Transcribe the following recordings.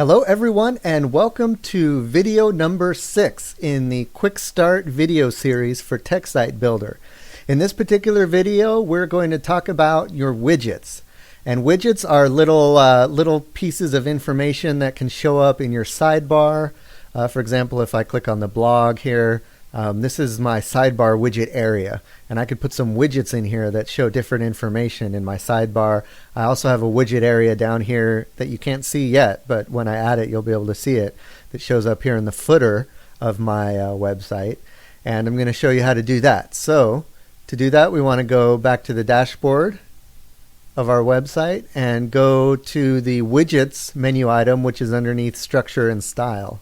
Hello everyone and welcome to video number 6 in the Quick Start video series for TechSite Builder. In this particular video we're going to talk about your widgets. And widgets are little pieces of information that can show up in your sidebar. For example, if I click on the blog here, this is my sidebar widget area, and I could put some widgets in here that show different information in my sidebar. I also have a widget area down here that you can't see yet, but when I add it you'll be able to see it, that shows up here in the footer of my website, and I'm going to show you how to do that. So to do that we want to go back to the dashboard of our website and go to the widgets menu item, which is underneath structure and style.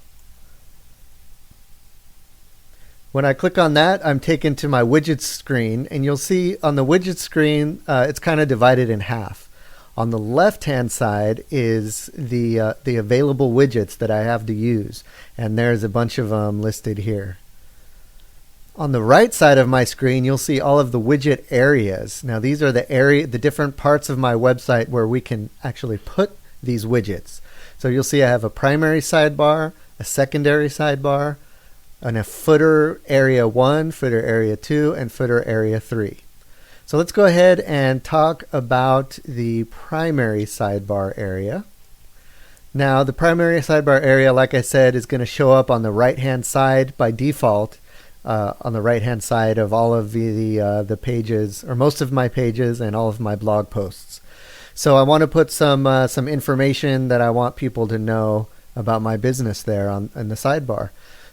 When I click on that, I'm taken to my widgets screen, and you'll see on the widget screen it's kind of divided in half. On the left hand side is the available widgets that I have to use, and there's a bunch of them listed here. On the right side of my screen you'll see all of the widget areas. Now these are the different parts of my website where we can actually put these widgets. So you'll see I have a primary sidebar, a secondary sidebar, and a footer area 1, footer area 2, and footer area 3. So let's go ahead and talk about the primary sidebar area. Now the primary sidebar area, like I said, is going to show up on the right hand side by default, on the right hand side of all of the pages, or most of my pages and all of my blog posts. So I want to put some information that I want people to know about my business there in the sidebar.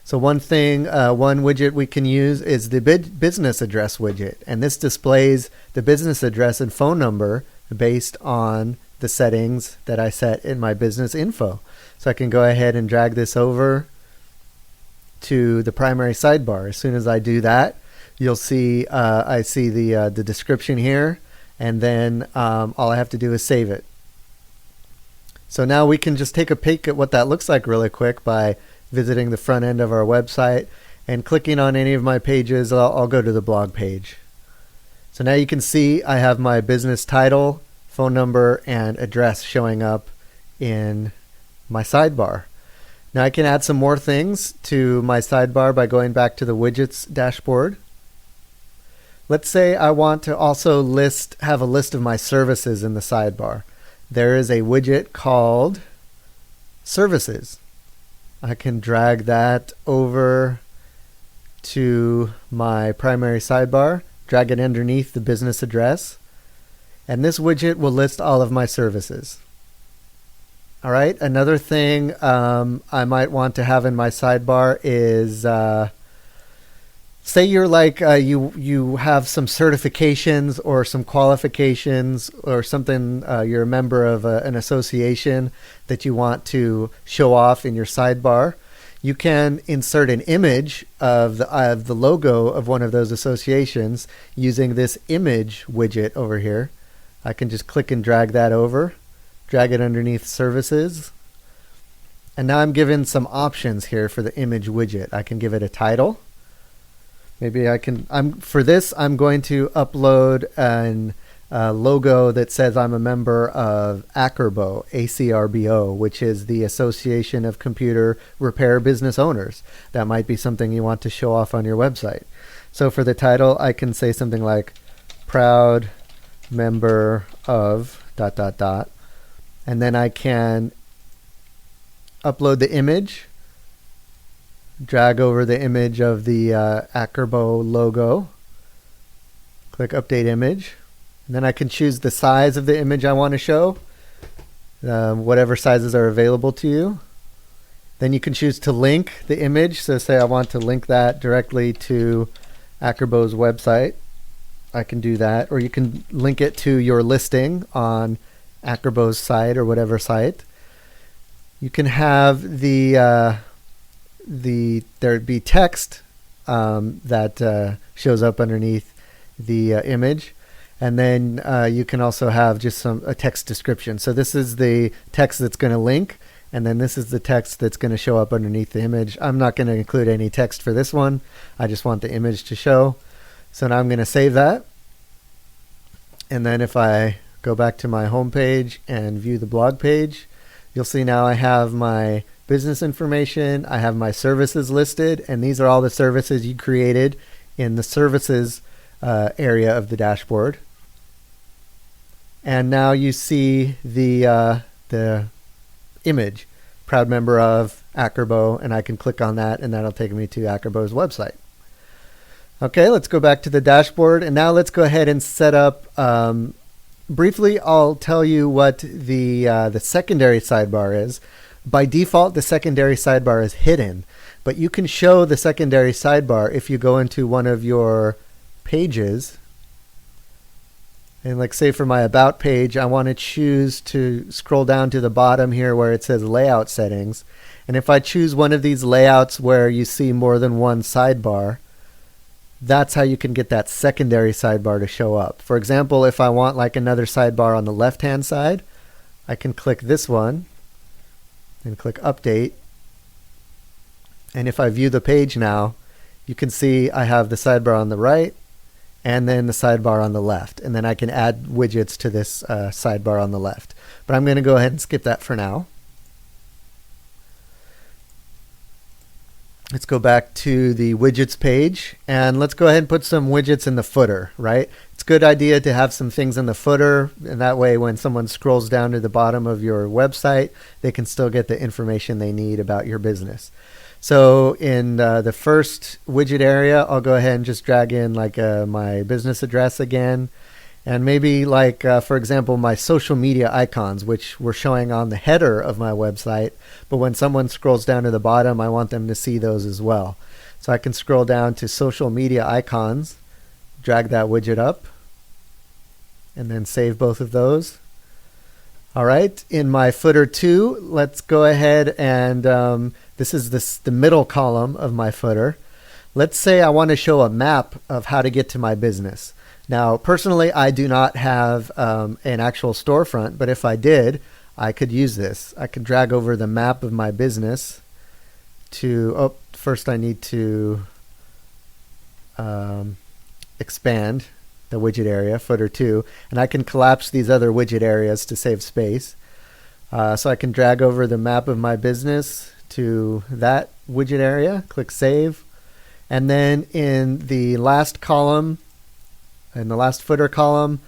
So one widget we can use is the business address widget, and this displays the business address and phone number based on the settings that I set in my business info. So I can go ahead and drag this over to the primary sidebar. As soon as I do that, you'll see I see the description here, and then all I have to do is save it. So now we can just take a peek at what that looks like really quick by visiting the front end of our website and clicking on any of my pages. I'll go to the blog page. So now you can see I have my business title, phone number, and address showing up in my sidebar. Now I can add some more things to my sidebar by going back to the widgets dashboard. Let's say I want to also have a list of my services in the sidebar. There is a widget called services. I can drag that over to my primary sidebar, drag it underneath the business address, and this widget will list all of my services. All right, another thing I might want to have in my sidebar is say you're like you have some certifications or some qualifications or something, you're a member of an association that you want to show off in your sidebar. You can insert an image of the logo of one of those associations using this image widget over here. I can just click and drag that over, drag it underneath services, and now I'm given some options here for the image widget. I can give it a title. Maybe I can, for this, I'm going to upload a logo that says I'm a member of ACRBO, A-C-R-B-O, which is the Association of Computer Repair Business Owners. That might be something you want to show off on your website. So for the title, I can say something like, proud member of ... And then I can upload the image, drag over the image of the ACRBO logo, click update image, and then I can choose the size of the image I want to show, whatever sizes are available to you. Then you can choose to link the image. So say I want to link that directly to ACRBO's website. I can do that, or you can link it to your listing on ACRBO's site or whatever site. You can have there'd be text that shows up underneath the image, and then you can also have just a text description. So this is the text that's going to link, and then this is the text that's going to show up underneath the image. I'm not going to include any text for this one. I just want the image to show. So now I'm going to save that, and then if I go back to my home page and view the blog page, You'll see now I have my business information, I have my services listed, and these are all the services you created in the services area of the dashboard. And now you see the image, proud member of Acrobo, and I can click on that and that'll take me to Acrobo's website. Okay, let's go back to the dashboard, and now let's go ahead and set up, briefly I'll tell you what the secondary sidebar is. By default, the secondary sidebar is hidden, but you can show the secondary sidebar if you go into one of your pages. And like say for my About page, I want to choose to scroll down to the bottom here where it says Layout Settings. And if I choose one of these layouts where you see more than one sidebar, that's how you can get that secondary sidebar to show up. For example, if I want like another sidebar on the left-hand side, I can click this one and click Update. And if I view the page now, you can see I have the sidebar on the right and then the sidebar on the left. And then I can add widgets to this sidebar on the left. But I'm going to go ahead and skip that for now. Let's go back to the widgets page, and let's go ahead and put some widgets in the footer, right? It's a good idea to have some things in the footer, and that way when someone scrolls down to the bottom of your website, they can still get the information they need about your business. So in the first widget area, I'll go ahead and just drag in like my business address again. And maybe like, for example, my social media icons, which were showing on the header of my website. But when someone scrolls down to the bottom, I want them to see those as well. So I can scroll down to social media icons, drag that widget up, and then save both of those. All right, in my footer 2, let's go ahead and this is the middle column of my footer. Let's say I want to show a map of how to get to my business. Now, personally, I do not have an actual storefront, but if I did, I could use this. I could drag over the map of my business to, first I need to expand the widget area, footer 2, and I can collapse these other widget areas to save space. So I can drag over the map of my business to that widget area, click Save, and then in the last column, in the last footer column,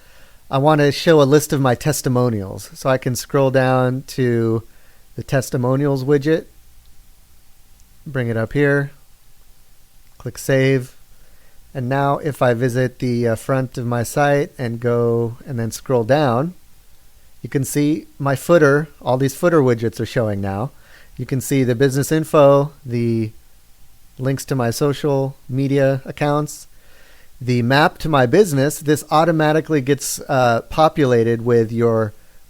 I want to show a list of my testimonials. So I can scroll down to the testimonials widget, bring it up here, click Save. And now if I visit the front of my site and go and then scroll down, you can see my footer, all these footer widgets are showing now. You can see the business info, the links to my social media accounts, the map to my business. This automatically gets populated with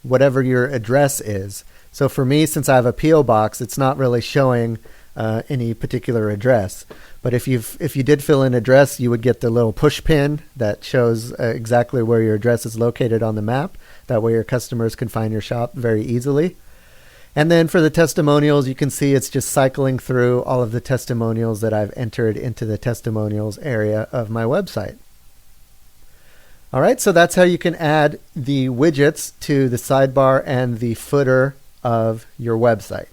whatever your address is. So for me, since I have a P.O. box, it's not really showing any particular address. But if you did fill in address, you would get the little push pin that shows exactly where your address is located on the map. That way your customers can find your shop very easily. And then for the testimonials, you can see it's just cycling through all of the testimonials that I've entered into the testimonials area of my website. All right, so that's how you can add the widgets to the sidebar and the footer of your website.